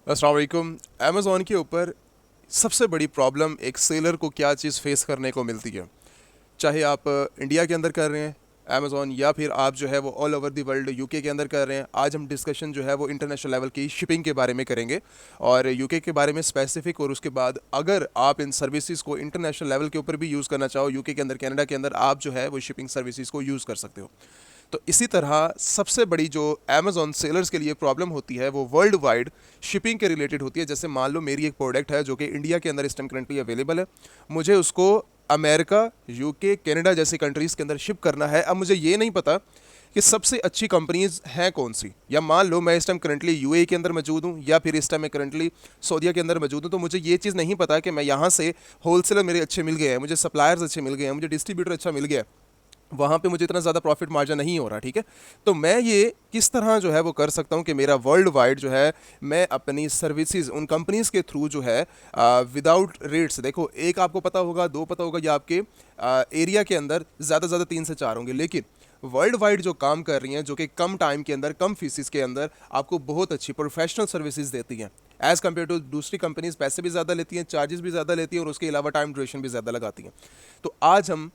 अस्सलाम वालेकुम। अमेज़ॉन के ऊपर सबसे बड़ी प्रॉब्लम एक सेलर को क्या चीज़ फेस करने को मिलती है, चाहे आप इंडिया के अंदर कर रहे हैं अमेज़ॉन, या फिर आप जो है वो all over the world UK के अंदर कर रहे हैं। आज हम डिस्कशन जो है वो इंटरनेशनल लेवल की शिपिंग के बारे में करेंगे और यूके के बारे में स्पेसिफिक, और उसके बाद अगर आप इन सर्विसेज को इंटरनेशनल लेवल के ऊपर भी यूज़ करना चाहो, यूके के अंदर कनाडा के अंदर, आप जो है वो शिपिंग सर्विसेज को यूज़ कर सकते हो। तो इसी तरह सबसे बड़ी जो अमेज़ॉन सेलर्स के लिए प्रॉब्लम होती है वो वर्ल्ड वाइड शिपिंग के रिलेटेड होती है। जैसे मान लो मेरी एक प्रोडक्ट है जो कि इंडिया के अंदर इस टाइम करंटली अवेलेबल है, मुझे उसको अमेरिका, यूके, कनाडा जैसी कंट्रीज़ के अंदर शिप करना है। अब मुझे ये नहीं पता कि सबसे अच्छी कंपनीज हैं कौन सी, या मान लो मैं इस टाइम करंटली यूएई के अंदर मौजूद हूँ या फिर इस टाइम मैं करंटली सऊदीया के अंदर मौजूद हूँ, तो मुझे ये चीज़ नहीं पता कि मैं यहाँ से होलसेलर मेरे अच्छे मिल गए हैं, मुझे सप्लायर्स अच्छे मिल गए हैं, मुझे डिस्ट्रीब्यूटर अच्छा मिल गया है, वहाँ पे मुझे इतना ज़्यादा प्रॉफिट मार्जिन नहीं हो रहा। ठीक है, तो मैं ये किस तरह जो है वो कर सकता हूँ कि मेरा वर्ल्ड वाइड जो है मैं अपनी सर्विसेज उन कंपनीज़ के थ्रू जो है विदाउट रेट्स, देखो एक आपको पता होगा, दो पता होगा, या आपके एरिया के अंदर ज़्यादा से ज़्यादा 3 से 4 होंगे, लेकिन वर्ल्ड वाइड जो काम कर रही हैं, जो कि कम टाइम के अंदर, कम फीसिस के अंदर आपको बहुत अच्छी प्रोफेशनल सर्विसेज देती हैं एज़ कम्पेयर टू दूसरी कंपनीज। पैसे भी ज़्यादा लेती हैं, चार्जेस भी ज़्यादा लेती हैं, और उसके अलावा टाइम ड्यूरेशन भी ज़्यादा लगाती हैं। तो आज हम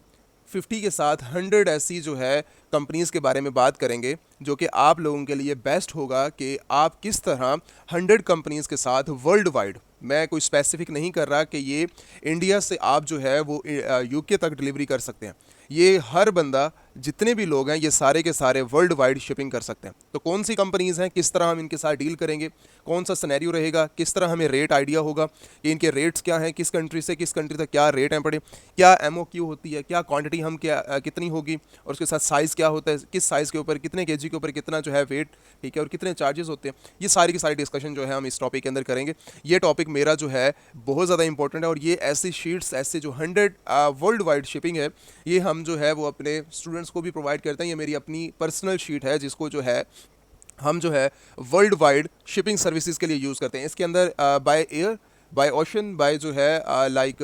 50 के साथ 100 ऐसी जो है कंपनीज़ के बारे में बात करेंगे जो कि आप लोगों के लिए बेस्ट होगा कि आप किस तरह 100 कंपनीज़ के साथ वर्ल्ड वाइड, मैं कोई स्पेसिफिक नहीं कर रहा कि ये इंडिया से आप जो है वो यूके तक डिलीवरी कर सकते हैं, ये हर बंदा, जितने भी लोग हैं, ये सारे के सारे वर्ल्ड वाइड शिपिंग कर सकते हैं। तो कौन सी कंपनीज़ हैं, किस तरह हम इनके साथ डील करेंगे, कौन सा सिनेरियो रहेगा, किस तरह हमें रेट आइडिया होगा कि इनके रेट्स क्या हैं, किस कंट्री से किस कंट्री तक क्या रेट हैं पड़े, क्या एमओक्यू होती है, क्या क्वांटिटी हम क्या कितनी होगी, और उसके साथ साइज़ क्या होता है, किस साइज़ के ऊपर कितने केजी के ऊपर कितना जो है वेट, ठीक है, और कितने चार्जेस होते हैं, ये सारी की सारी डिस्कशन जो है हम इस टॉपिक के अंदर करेंगे। ये टॉपिक मेरा जो है बहुत ज़्यादा इंपॉर्टेंट है, और ये ऐसी शीट्स, ऐसे जो 100 वर्ल्ड वाइड शिपिंग है, ये हम जो है वो अपने स्टूडेंट्स को भी प्रोवाइड करते हैं। ये मेरी अपनी पर्सनल शीट है जिसको जो है हम जो है वर्ल्ड वाइड शिपिंग सर्विसेज के लिए यूज़ करते हैं। इसके अंदर by air, by ocean, by जो है लाइक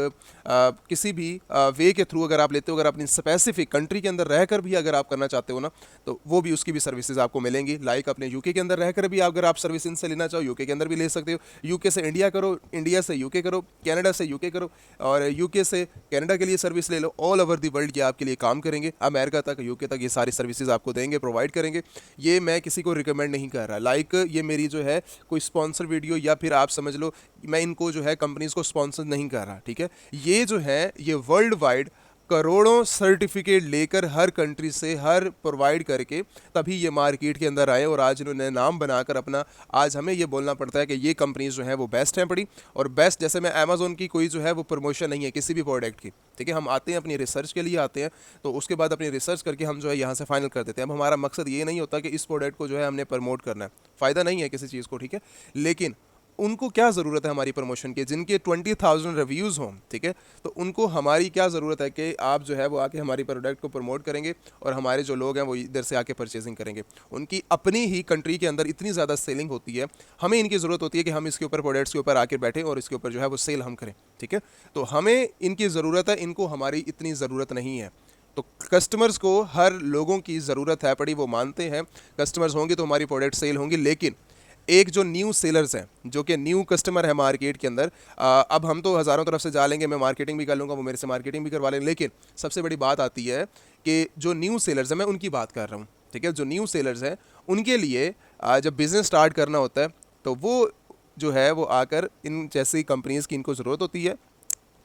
किसी भी वे के थ्रू अगर आप लेते हो, अगर अपनी स्पेसिफिक कंट्री के अंदर रहकर भी अगर आप करना चाहते हो ना, तो वो भी, उसकी भी सर्विसेज आपको मिलेंगी। लाइक अपने यूके के अंदर रहकर भी अगर आप सर्विस इनसे लेना चाहो, यूके के अंदर भी ले सकते हो। यूके से इंडिया करो, इंडिया से यूके करो, कनाडा से यूके करो, और यूके से कनाडा के लिए सर्विस ले लो। ऑल ओवर दी वर्ल्ड ये आपके लिए काम करेंगे, अमेरिका तक, यूके तक, ये सारी सर्विसेज आपको देंगे, प्रोवाइड करेंगे। ये मैं किसी को रिकमेंड नहीं कर रहा, लाइक ये मेरी जो है कोई स्पॉन्सर वीडियो, या फिर आप समझ लो मैं इनको जो है कंपनीज को स्पॉन्सर नहीं कर रहा। ठीक है, ये जो है ये वर्ल्ड वाइड करोड़ों सर्टिफिकेट लेकर हर कंट्री से, हर प्रोवाइड करके तभी ये मार्केट के अंदर आए, और आज इन्होंने नाम बनाकर अपना, आज हमें ये बोलना पड़ता है कि ये कंपनीज जो है वो बेस्ट हैं पड़ी। और बेस्ट, जैसे मैं अमेज़ॉन की कोई जो है वो प्रमोशन नहीं है किसी भी प्रोडक्ट की, ठीक है, हम आते हैं अपनी रिसर्च के लिए आते हैं, तो उसके बाद अपनी रिसर्च करके हम जो है यहाँ से फाइनल कर देते हैं। अब हमारा मकसद ये नहीं होता कि इस प्रोडक्ट को जो है हमने प्रमोट करना है, फ़ायदा नहीं है किसी चीज़ को, ठीक है, लेकिन उनको क्या ज़रूरत है हमारी प्रमोशन की, जिनके 20,000 रिव्यूज़ हों, ठीक है, तो उनको हमारी क्या ज़रूरत है कि आप जो है वो आके हमारी प्रोडक्ट को प्रमोट करेंगे, और हमारे जो लोग हैं वो इधर से आके परचेजिंग करेंगे। उनकी अपनी ही कंट्री के अंदर इतनी ज़्यादा सेलिंग होती है, हमें इनकी ज़रूरत होती है कि हम इसके ऊपर, प्रोडक्ट्स के ऊपर आके बैठें और इसके ऊपर जो है वो सेल हम करें, ठीक है। तो हमें इनकी ज़रूरत है, इनको हमारी इतनी ज़रूरत नहीं है। तो कस्टमर्स को हर लोगों की ज़रूरत है पड़ी, वो मानते हैं कस्टमर्स होंगे तो हमारी प्रोडक्ट सेल होंगी, लेकिन एक जो न्यू सेलर्स हैं, जो कि न्यू कस्टमर है मार्केट के अंदर, अब हम तो हज़ारों तरफ से जा लेंगे, मैं मार्केटिंग भी कर लूँगा, वो मेरे से मार्केटिंग भी करवा लेंगे, लेकिन सबसे बड़ी बात आती है कि जो न्यू सेलर्स हैं, मैं उनकी बात कर रहा हूँ, ठीक है, जो न्यू सेलर्स हैं उनके लिए जब बिज़नेस स्टार्ट करना होता है, तो वो जो है वो आकर इन जैसी कंपनीज़ की इनको ज़रूरत होती है,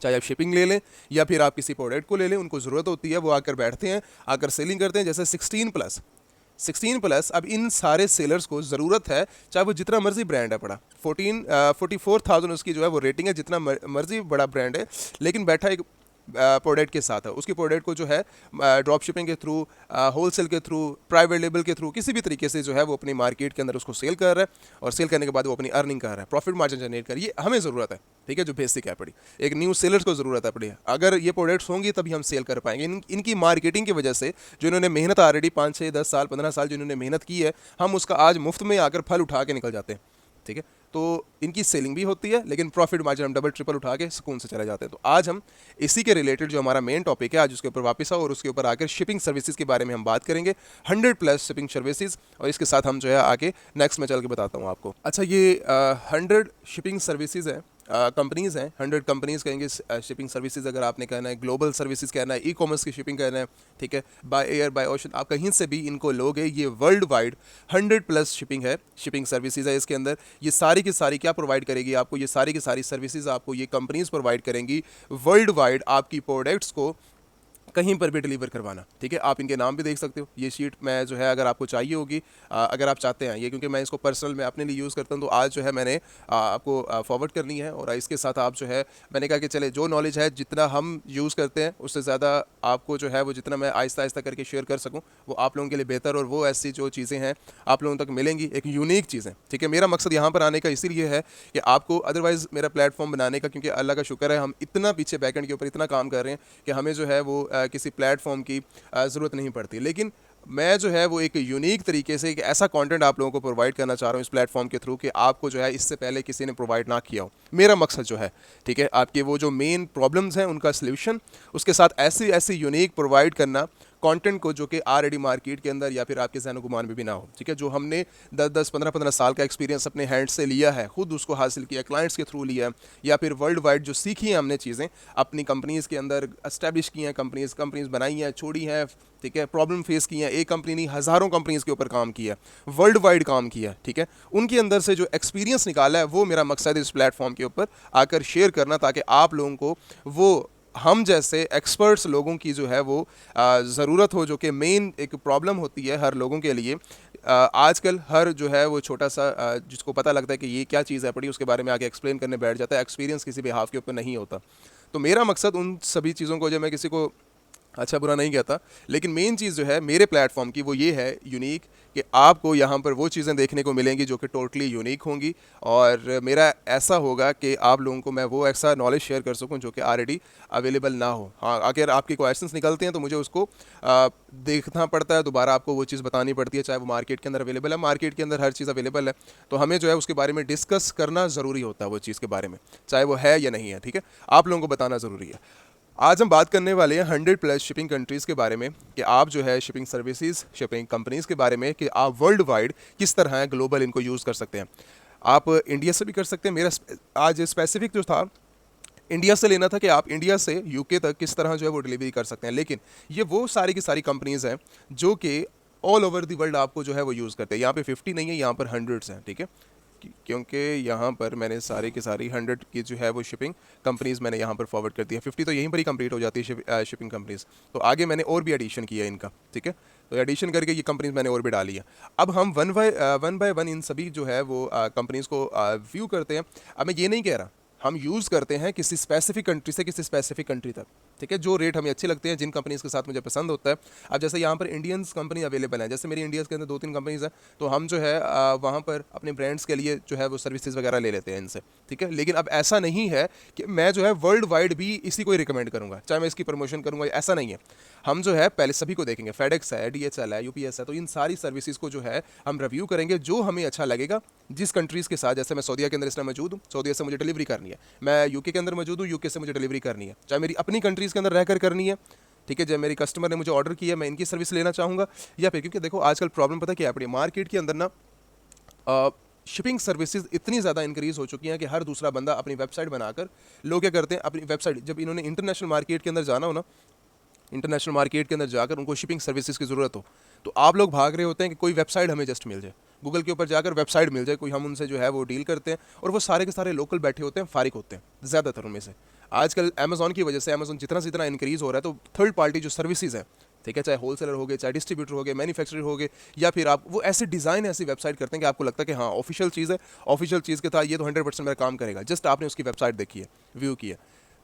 चाहे आप शिपिंग ले लें या फिर आप किसी प्रोडक्ट को ले लें, उनको ज़रूरत होती है, वो आकर बैठते हैं, आकर सेलिंग करते हैं। जैसे 16 प्लस, अब इन सारे सेलर्स को ज़रूरत है, चाहे वो जितना मर्जी ब्रांड है पड़ा, 44,000 उसकी जो है वो रेटिंग है, जितना मर्जी बड़ा ब्रांड है, लेकिन बैठा एक प्रोडक्ट के साथ है, उसकी प्रोडक्ट को जो है ड्रॉप शिपिंग के थ्रू, होलसेल के थ्रू, प्राइवेट लेबल के थ्रू, किसी भी तरीके से जो है वो अपनी मार्केट के अंदर उसको सेल कर रहा है, और सेल करने के बाद वो अपनी अर्निंग कर रहा है, प्रॉफिट मार्जिन जनरेट कर, ये हमें ज़रूरत है, ठीक है, जो बेसिक है पड़ी, एक न्यू सेलर्स को ज़रूरत है पड़ी। अगर ये प्रोडक्ट्स होंगी तभी हम सेल कर पाएंगे। इनकी मार्केटिंग की वजह से, जो इन्होंने मेहनत ऑलरेडी 5, 6, 10 साल, 15 साल जो इन्होंने मेहनत की है, हम उसका आज मुफ्त में आकर फल उठा के निकल जाते हैं। ठीक है। तो इनकी सेलिंग भी होती है, लेकिन प्रॉफिट मार्जिन हम डबल ट्रिपल उठा के सुकून से चले जाते हैं। तो आज हम इसी के रिलेटेड जो हमारा मेन टॉपिक है, आज उसके ऊपर वापस आओ और उसके ऊपर आकर शिपिंग सर्विसेज के बारे में हम बात करेंगे, 100+ शिपिंग सर्विसेज। और इसके साथ हम जो है आगे नेक्स्ट में चल के बताता हूँ आपको। अच्छा, ये 100 शिपिंग सर्विसेज है, कंपनीज़ हैं, 100 कंपनीज़ कहेंगे शिपिंग सर्विसेज। अगर आपने कहना है ग्लोबल सर्विसेज कहना है, ई कॉमर्स की शिपिंग कहना है, ठीक है, बाय एयर बाय ओशन, आप कहीं से भी इनको लोगे, ये वर्ल्ड वाइड 100+ शिपिंग है, शिपिंग सर्विसेज है। इसके अंदर ये सारी की सारी क्या प्रोवाइड करेगी आपको, ये सारी की सारी सर्विसेज आपको ये कंपनीज़ प्रोवाइड करेंगी वर्ल्ड वाइड, आपकी प्रोडक्ट्स को कहीं पर भी डिलीवर करवाना, ठीक है। आप इनके नाम भी देख सकते हो, ये शीट मैं जो है अगर आपको चाहिए होगी, अगर आप चाहते हैं ये, क्योंकि मैं इसको पर्सनल में अपने लिए यूज़ करता हूँ, तो आज जो है मैंने आपको फॉरवर्ड करनी है। और इसके साथ आप जो है, मैंने कहा कि चले जो नॉलेज है जितना हम यूज़ करते हैं उससे ज़्यादा आपको जो है वो जितना मैं आहिस्ता आहिस्ता करके शेयर कर सकूँ वो आप लोगों के लिए बेहतर, और वो ऐसी जो चीज़ें हैं आप लोगों तक मिलेंगी, एक यूनिक चीज़ें, ठीक है। मेरा मकसद यहाँ पर आने का इसीलिए है कि आपको, अदरवाइज़ मेरा प्लेटफॉर्म बनाने का, क्योंकि अल्लाह का शुक्र है हम इतना पीछे बैकएंड के ऊपर इतना काम कर रहे हैं कि हमें जो है वो किसी प्लेटफॉर्म की ज़रूरत नहीं पड़ती। लेकिन मैं जो है वो एक यूनिक तरीके से एक ऐसा कंटेंट आप लोगों को प्रोवाइड करना चाह रहा हूँ इस प्लेटफॉर्म के थ्रू कि आपको जो है इससे पहले किसी ने प्रोवाइड ना किया हो। मेरा मकसद जो है, ठीक है, आपके वो जो मेन प्रॉब्लम्स हैं उनका सल्यूशन, उसके साथ ऐसी ऐसी यूनिक प्रोवाइड करना कंटेंट को जो कि ऑलरेडी मार्केट के अंदर या फिर आपके ज़हन गुमान में भी ना हो, ठीक है। जो हमने 10-10, 15-15 साल का एक्सपीरियंस अपने हैंड से लिया है, खुद उसको हासिल किया, क्लाइंट्स के थ्रू लिया है, या फिर वर्ल्ड वाइड जो सीखी हैं हमने चीज़ें अपनी कंपनीज़ के अंदर एस्टैब्लिश की हैं, कंपनीज़ बनाई हैं, छोड़ी हैं, ठीक है, प्रॉब्लम फेस की हैं, एक कंपनी नहीं हज़ारों कंपनीज़ के ऊपर काम किया, वर्ल्ड वाइड काम किया, ठीक है। उनके अंदर से जो एक्सपीरियंस निकाला है वो मेरा मकसद है इस प्लेटफॉर्म के ऊपर आकर शेयर करना, ताकि आप लोगों को वो हम जैसे एक्सपर्ट्स लोगों की जो है वो ज़रूरत हो, जो कि मेन एक प्रॉब्लम होती है हर लोगों के लिए। आजकल हर जो है वो छोटा सा जिसको पता लगता है कि ये क्या चीज़ है पड़ी, उसके बारे में आगे एक्सप्लेन करने बैठ जाता है, एक्सपीरियंस किसी भी हाफ के ऊपर नहीं होता। तो मेरा मकसद उन सभी चीज़ों को, जब मैं किसी को अच्छा बुरा नहीं कहता, लेकिन मेन चीज़ जो है मेरे प्लेटफॉर्म की वो ये है यूनिक, कि आपको यहाँ पर वो चीज़ें देखने को मिलेंगी जो कि टोटली यूनिक होंगी, और मेरा ऐसा होगा कि आप लोगों को मैं वो ऐसा नॉलेज शेयर कर सकूँ जो कि ऑलरेडी अवेलेबल ना हो। हाँ, अगर आपके क्वेश्चंस निकलते हैं तो मुझे उसको देखना पड़ता है, दोबारा आपको वो चीज़ बतानी पड़ती है, चाहे वो मार्केट के अंदर अवेलेबल है, मार्केट के अंदर हर चीज़ अवेलेबल है, तो हमें जो है उसके बारे में डिस्कस करना ज़रूरी होता है, वो चीज़ के बारे में, चाहे वो है या नहीं है, ठीक है, आप लोगों को बताना ज़रूरी है। आज हम बात करने वाले हैं 100+ शिपिंग कंट्रीज़ के बारे में, कि आप जो है शिपिंग सर्विसेज, शिपिंग कंपनीज़ के बारे में, कि आप वर्ल्ड वाइड किस तरह है ग्लोबल इनको यूज़ कर सकते हैं। आप इंडिया से भी कर सकते हैं। मेरा आज स्पेसिफिक जो था इंडिया से लेना था कि आप इंडिया से यूके तक किस तरह जो है वो डिलीवरी कर सकते हैं, लेकिन ये वो सारी की सारी कंपनीज़ हैं जो कि ऑल ओवर दी वर्ल्ड आपको जो है वो यूज़ करते हैं। यहाँ पे 50 नहीं है, यहाँ पर हंड्रेड्स हैं, ठीक है, क्योंकि यहाँ पर मैंने सारी की सारी 100 की जो है वो शिपिंग कंपनीज़ मैंने यहाँ पर फॉरवर्ड कर दी है। 50 तो यहीं पर ही कंप्लीट हो जाती है शिपिंग कंपनीज़, तो आगे मैंने और भी एडिशन किया है इनका, ठीक है, तो एडिशन करके ये कंपनीज़ मैंने और भी डाली है। अब हम वन बाय वन इन सभी जो है वो कंपनीज़ को व्यू करते हैं। अब मैं ये नहीं कह रहा, हम यूज़ करते हैं किसी स्पेसिफिक कंट्री से किसी स्पेसिफिक कंट्री तक, ठीक है, जो रेट हमें अच्छे लगते हैं, जिन कंपनीज़ के साथ मुझे पसंद होता है। अब जैसे यहाँ पर इंडियंस कंपनी अवेलेबल है, जैसे मेरी इंडिया के अंदर 2-3 कंपनीज़ हैं, तो हम जो है वहाँ पर अपने ब्रांड्स के लिए जो है वो सर्विसेज वगैरह ले लेते हैं इनसे, ठीक है। लेकिन अब ऐसा नहीं है कि मैं जो है वर्ल्ड वाइड भी इसी को ही रिकमेंड करूँगा, चाहे मैं इसकी प्रमोशन करूँगा, ऐसा नहीं है। हम जो है पहले सभी को देखेंगे, फेडेक्स है, DHL है, UPS है, तो इन सारी सर्विसेज को जो है हम रिव्यू करेंगे, जो हमें अच्छा लगेगा जिस कंट्रीज़ के साथ। जैसे मैं सऊदीया के अंदर इस टाइम मौजूद हूँ, सऊदीया से मुझे डिलीवरी करनी है, मैं यूके के अंदर मौजूद हूँ, यूके से मुझे डिलीवरी करनी है, चाहे मेरी अपनी कंट्रीज़ के अंदर रहकर करनी है, ठीक है। जब मेरी कस्टमर ने मुझे ऑर्डर किया, मैं इनकी सर्विस लेना चाहूँगा, या फिर, क्योंकि देखो आजकल प्रॉब्लम पता क्या है अपनी मार्केट के अंदर ना, शिपिंग सर्विसेज इतनी ज़्यादा इंक्रीज़ हो चुकी हैं कि हर दूसरा बंदा अपनी वेबसाइट बनाकर, लोग क्या करते हैं अपनी वेबसाइट, जब इन्होंने इंटरनेशनल मार्केट के अंदर जाना हो ना, इंटरनेशनल मार्केट के अंदर जाकर उनको शिपिंग सर्विसेज की ज़रूरत हो, तो आप लोग भाग रहे होते हैं कि कोई वेबसाइट हमें जस्ट मिल जाए, गूगल के ऊपर जाकर वेबसाइट मिल जाए कोई, हम उनसे जो है वो डील करते हैं, और वो सारे के सारे लोकल बैठे होते हैं, फारिग होते हैं ज़्यादातर उनमें से। आजकल अमेज़ॉन की वजह से, अमेज़ॉन जितना से जितना इंक्रीज़ हो रहा है, तो थर्ड पार्टी जो सर्विसेज हैं, ठीक है, चाहे होलसेलर हो गए, चाहे डिस्ट्रीब्यूटर हो गए, मैन्युफैक्चरर हो गए, या फिर आप वो ऐसे डिज़ाइन ऐसी वेबसाइट करते हैं कि आपको लगता है कि हाँ ऑफिशियल चीज़ है, ऑफिशियल चीज़ के साथ ये तो 100% मेरा काम करेगा, जस्ट आपने उसकी वेबसाइट देखी है, व्यू की है।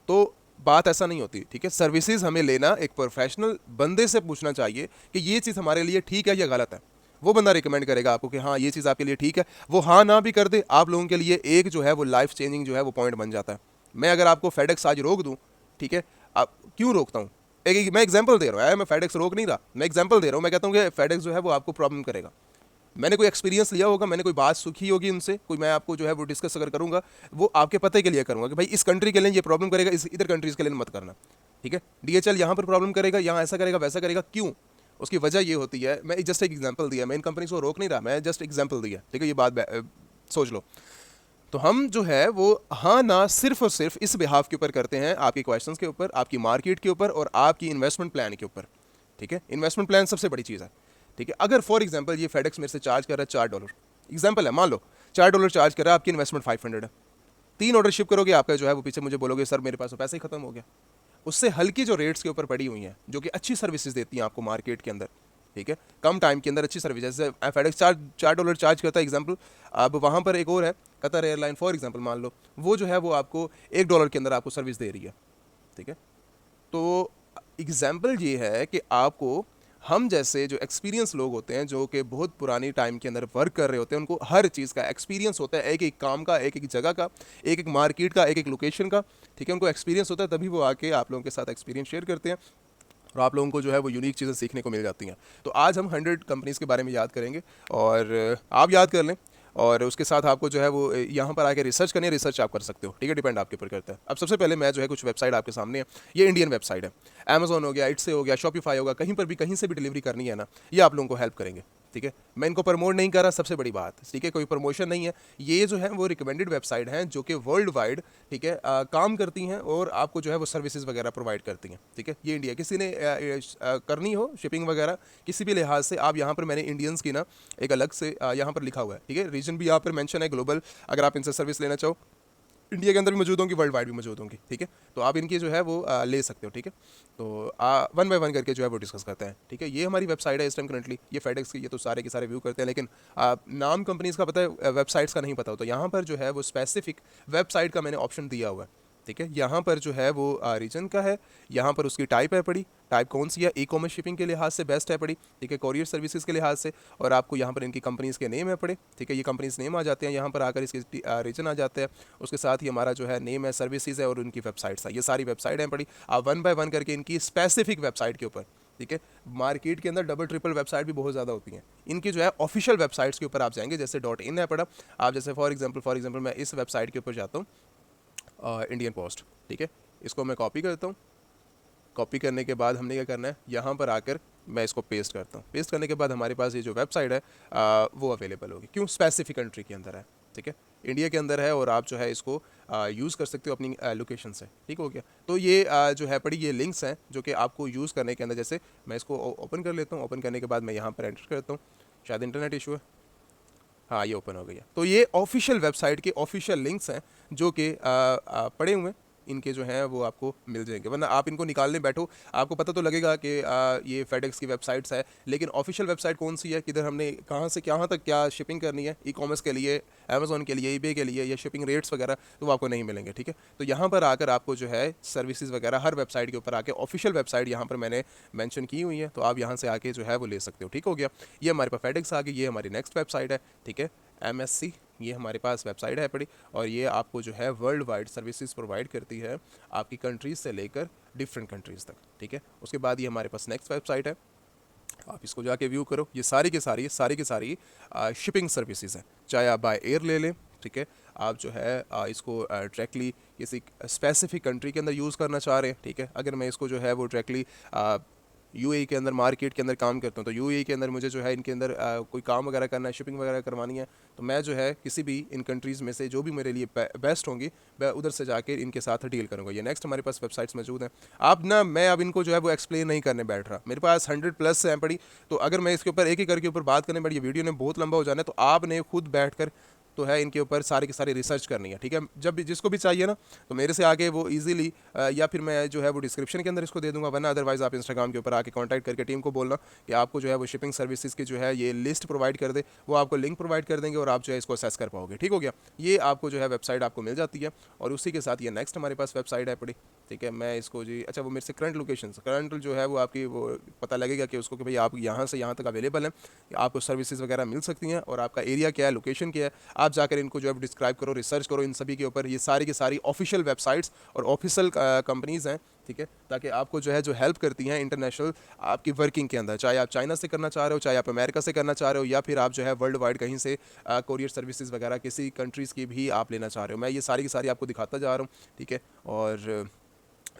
तो बात ऐसा नहीं होती, ठीक है। सर्विसेज हमें लेना एक प्रोफेशनल बंदे से पूछना चाहिए कि ये चीज़ हमारे लिए ठीक है या गलत है, वो बंदा रिकमेंड करेगा आपको कि हाँ ये चीज़ आपके लिए ठीक है। वो हाँ ना भी कर दे, आप लोगों के लिए एक जो है वो लाइफ चेंजिंग जो है वो पॉइंट बन जाता है। मैं अगर आपको फेडेक्स आज रोक दूँ, ठीक है, आप क्यों रोकता हूँ, मैं एग्जाम्पल दे रहा हूँ, मैं फेडेक्स रोक नहीं रहा, मैं एग्जाम्पल दे रहा हूँ, मैं कहता हूँ कि फेडेक्स जो है वो आपको प्रॉब्लम करेगा, मैंने कोई एक्सपीरियंस लिया होगा, मैंने कोई बात सीखी होगी उनसे, कोई मैं आपको जो है वो डिस्कस अगर करूँगा वो आपके पते के लिए करूँगा कि भाई इस कंट्री के लिए ये प्रॉब्लम करेगा, इस इधर कंट्रीज़ के लिए मत करना, ठीक है। DHL यहाँ पर प्रॉब्लम करेगा, यहाँ ऐसा करेगा वैसा करेगा, क्यों? उसकी वजह ये होती है, मैं जस्ट एक एग्जांपल दिया, मैं इन कंपनीज को रोक नहीं रहा, मैं जस्ट एग्जांपल दिया, ठीक है। ये बात सोच लो। तो हम जो है वो हाँ ना सिर्फ और सिर्फ इस बिहाफ के ऊपर करते हैं, आपके क्वेश्चंस के ऊपर, आपकी मार्केट के ऊपर और आपकी इन्वेस्टमेंट प्लान के ऊपर, ठीक है। इन्वेस्टमेंट प्लान सबसे बड़ी चीज़ है, ठीक है। अगर फॉर एग्जांपल ये फेडेक्स मेरे से चार्ज कर रहा है $4, एग्जांपल है, मान लो $4 चार्ज कर रहा है, आपकी इन्वेस्टमेंट 500 है, 3 ऑर्डर शिप करोगे, आपका जो है वो पीछे मुझे बोलोगे सर मेरे पास तो पैसा ही खत्म हो गया। उससे हल्की जो रेट्स के ऊपर पड़ी हुई हैं, जो कि अच्छी सर्विसेज देती हैं आपको मार्केट के अंदर, ठीक है, कम टाइम के अंदर अच्छी सर्विस, जैसे फेडेक्स $4 चार्ज करता है एग्जांपल। अब वहाँ पर एक और है कतर एयरलाइन फॉर एग्जांपल, मान लो वो जो है वो आपको $1 के अंदर आपको सर्विस दे रही है, ठीक है। तो एग्जांपल ये है कि आपको, हम जैसे जो एक्सपीरियंस लोग होते हैं जो कि बहुत पुरानी टाइम के अंदर वर्क कर रहे होते हैं, उनको हर चीज़ का एक्सपीरियंस होता है, एक एक काम का, एक एक जगह का, एक एक मार्केट का, एक एक लोकेशन का, ठीक है। उनको एक्सपीरियंस होता है, तभी वो आके आप लोगों के साथ एक्सपीरियंस शेयर करते हैं और आप लोगों को जो है वो यूनिक चीज़ें सीखने को मिल जाती हैं। तो आज हम 100 कंपनीज़ के बारे में याद करेंगे और आप याद कर लें और उसके साथ आपको जो है वो यहाँ पर आके रिसर्च करनी है, रिसर्च आप कर सकते हो, ठीक है, डिपेंड आपके ऊपर करता है। अब सबसे पहले मैं जो है कुछ वेबसाइट आपके सामने है, ये इंडियन वेबसाइट है, अमेजोन हो गया, इट्स हो गया, शॉपिफाई होगा, कहीं पर भी कहीं से भी डिलीवरी करनी है ना, ये आप लोगों को हेल्प करेंगे, ठीक है। मैं इनको प्रमोट नहीं कर रहा, सबसे बड़ी बात, ठीक है, कोई प्रमोशन नहीं है, ये जो है वो रिकमेंडेड वेबसाइट हैं जो कि वर्ल्ड वाइड, ठीक है, काम करती हैं और आपको जो है वो सर्विसेज वगैरह प्रोवाइड करती हैं, ठीक है। ये इंडिया किसी ने करनी हो शिपिंग वगैरह किसी भी लिहाज से, आप यहाँ पर मैंने इंडियंस की ना एक अलग से यहाँ पर लिखा हुआ है, ठीक है, रीजन भी यहाँ पर मेंशन है ग्लोबल, अगर आप इनसे सर्विस लेना चाहो, इंडिया के अंदर भी मौजूद होंगी, वर्ल्ड वाइड भी मौजूद होंगी, ठीक है। तो आप इनकी जो है वो ले सकते हो, ठीक है। तो वन बाय वन करके जो है वो डिस्कस करते हैं, ठीक है। ये हमारी वेबसाइट है इस टाइम करंटली, ये फेडेक्स की, ये तो सारे के सारे व्यू करते हैं, लेकिन नाम कंपनीज़ का पता है, वेबसाइट्स का नहीं पता हो, तो यहाँ पर जो है वो स्पेसिफिक वेबसाइट का मैंने ऑप्शन दिया हुआ है, ठीक है। यहाँ पर जो है वो रीजन का है, यहाँ पर उसकी टाइप है पड़ी, टाइप कौन सी है, ई कॉमर्स शिपिंग के लिहाज से बेस्ट है पड़ी, ठीक है, कोरियर सर्विसेज के लिहाज से, और आपको यहाँ पर इनकी कंपनीज़ के नेम है पड़े, ठीक है, ये कंपनीज नेम आ जाते हैं, यहाँ पर आकर इसके रीजन आ जाते हैं, उसके साथ ही हमारा जो है नेम है, सर्विसेज है और उनकी वेबसाइट्स है, ये सारी वेबसाइट हैं पड़ी। आप वन बाय वन करके इनकी स्पेसिफिक वेबसाइट के ऊपर, ठीक है, मार्केट के अंदर डबल ट्रिपल वेबसाइट भी बहुत ज़्यादा होती हैं, इनकी जो है ऑफिशियल वेबसाइट्स के ऊपर आप जाएंगे, जैसे .in है पड़ा, आप जैसे फॉर एग्जांपल मैं इस वेबसाइट के ऊपर जाता हूँ, इंडियन पोस्ट, ठीक है, इसको मैं कॉपी करता हूँ, कॉपी करने के बाद हमने क्या करना है, यहाँ पर आकर मैं इसको पेस्ट करता हूँ, पेस्ट करने के बाद हमारे पास ये जो वेबसाइट है वो अवेलेबल होगी, क्यों, स्पेसिफिक कंट्री के अंदर है, ठीक है, इंडिया के अंदर है और आप जो है इसको यूज़ कर सकते हो अपनी लोकेशन से, ठीक हो गया। तो ये जो है पड़ी, ये लिंक्स हैं जो कि आपको यूज़ करने के अंदर, जैसे मैं इसको ओपन कर लेता हूँ, ओपन करने के बाद मैं यहाँ पर एंटर करता हूँ, शायद इंटरनेट इशू है, हाँ ये ओपन हो गया। तो ये ऑफिशियल वेबसाइट के ऑफिशियल लिंक्स हैं जो कि पड़े हुए हैं, इनके जो हैं वो आपको मिल जाएंगे, वरना आप इनको निकालने बैठो आपको पता तो लगेगा कि ये फेडेक्स की वेबसाइट्स है, लेकिन ऑफिशियल वेबसाइट कौन सी है, किधर हमने कहाँ से कहाँ तक क्या शिपिंग करनी है, ई कॉमर्स के लिए, अमेजोन के लिए, ईबे के लिए, या शिपिंग रेट्स वगैरह, तो वो आपको नहीं मिलेंगे, ठीक है। तो यहाँ पर आकर आपको जो है सर्विसेज वगैरह हर वेबसाइट के ऊपर आके, ऑफिशियल वेबसाइट यहाँ पर मैंने मेंशन की हुई है, तो आप यहाँ से आके जो है वो ले सकते हो, ठीक हो गया। ये हमारे पास फेडेक्स आ गई, ये हमारी नेक्स्ट वेबसाइट है, ठीक है, MSC, ये हमारे पास वेबसाइट है पड़ी, और ये आपको जो है वर्ल्ड वाइड सर्विसेज प्रोवाइड करती है आपकी कंट्रीज़ से लेकर डिफरेंट कंट्रीज़ तक, ठीक है। उसके बाद ये हमारे पास नेक्स्ट वेबसाइट है, आप इसको जाके व्यू करो, ये सारी की सारी शिपिंग सर्विसेज हैं, चाहे आप बाय एयर ले लें, ठीक है, आप जो है इसको डायरेक्टली किसी स्पेसिफिक कंट्री के अंदर यूज़ करना चाह रहे हैं, ठीक है। अगर मैं इसको जो है वो डायरेक्टली UAE के अंदर मार्केट के अंदर काम करता हूँ, तो UAE के अंदर मुझे जो है इनके अंदर कोई काम वगैरह करना है, शिपिंग वगैरह करवानी है, तो मैं जो है किसी भी इन कंट्रीज़ में से जो भी मेरे लिए बेस्ट होंगी, मैं उधर से जाके इनके साथ डील करूँगा। ये नेक्स्ट हमारे पास वेबसाइट्स मौजूद हैं। आप ना, मैं अब इनको जो है वो एक्सप्लेन नहीं करने बैठ रहा, मेरे पास 100+ हैं पड़ी, तो अगर मैं इसके ऊपर एक एक करके ऊपर बात करने बैठ, ये वीडियो ने बहुत लंबा हो जाना है, तो आपने खुद बैठ कर तो है इनके ऊपर सारी की सारी रिसर्च करनी है, ठीक है। जब भी जिसको भी चाहिए ना, तो मेरे से आगे वो इजीली या फिर मैं जो है वो डिस्क्रिप्शन के अंदर इसको दे दूंगा, वरना अदरवाइज़ आप इंस्टाग्राम के ऊपर आके कांटेक्ट करके टीम को बोलना कि आपको जो है वो शिपिंग सर्विसेज की जो है ये लिस्ट प्रोवाइड कर दे, वो आपको लिंक प्रोवाइड कर देंगे और आप जो है इसको असेस कर पाओगे, ठीक हो गया। ये आपको जो है वेबसाइट आपको मिल जाती है, और उसी के साथ ये नेक्स्ट हमारे पास वेबसाइट है पड़ी, ठीक है। मैं इसको जी, अच्छा वो मेरे से करंट जो है वो आपकी वो पता लगेगा कि उसको कि भाई आप यहाँ से यहाँ तक अवेलेबल हैं, आपको सर्विसेज वगैरह मिल सकती हैं, और आपका एरिया क्या है, लोकेशन क्या है, आप जाकर इनको जो है डिस्क्राइब करो, रिसर्च करो इन सभी के ऊपर। ये सारी की सारी ऑफिशियल वेबसाइट्स और ऑफिशियल कंपनीज़ हैं, ठीक है, ताकि आपको जो हेल्प करती हैं इंटरनेशनल आपकी वर्किंग के अंदर, चाहे आप चाइना से करना चाह रहे हो, चाहे आप अमेरिका से करना चाह रहे हो, या फिर आप जो है वर्ल्ड वाइड कहीं से कोरियर सर्विसेज वगैरह किसी कंट्रीज़ की भी आप लेना चाह रहे हो। मैं ये सारी की सारी आपको दिखाता जा रहा हूँ, ठीक है, और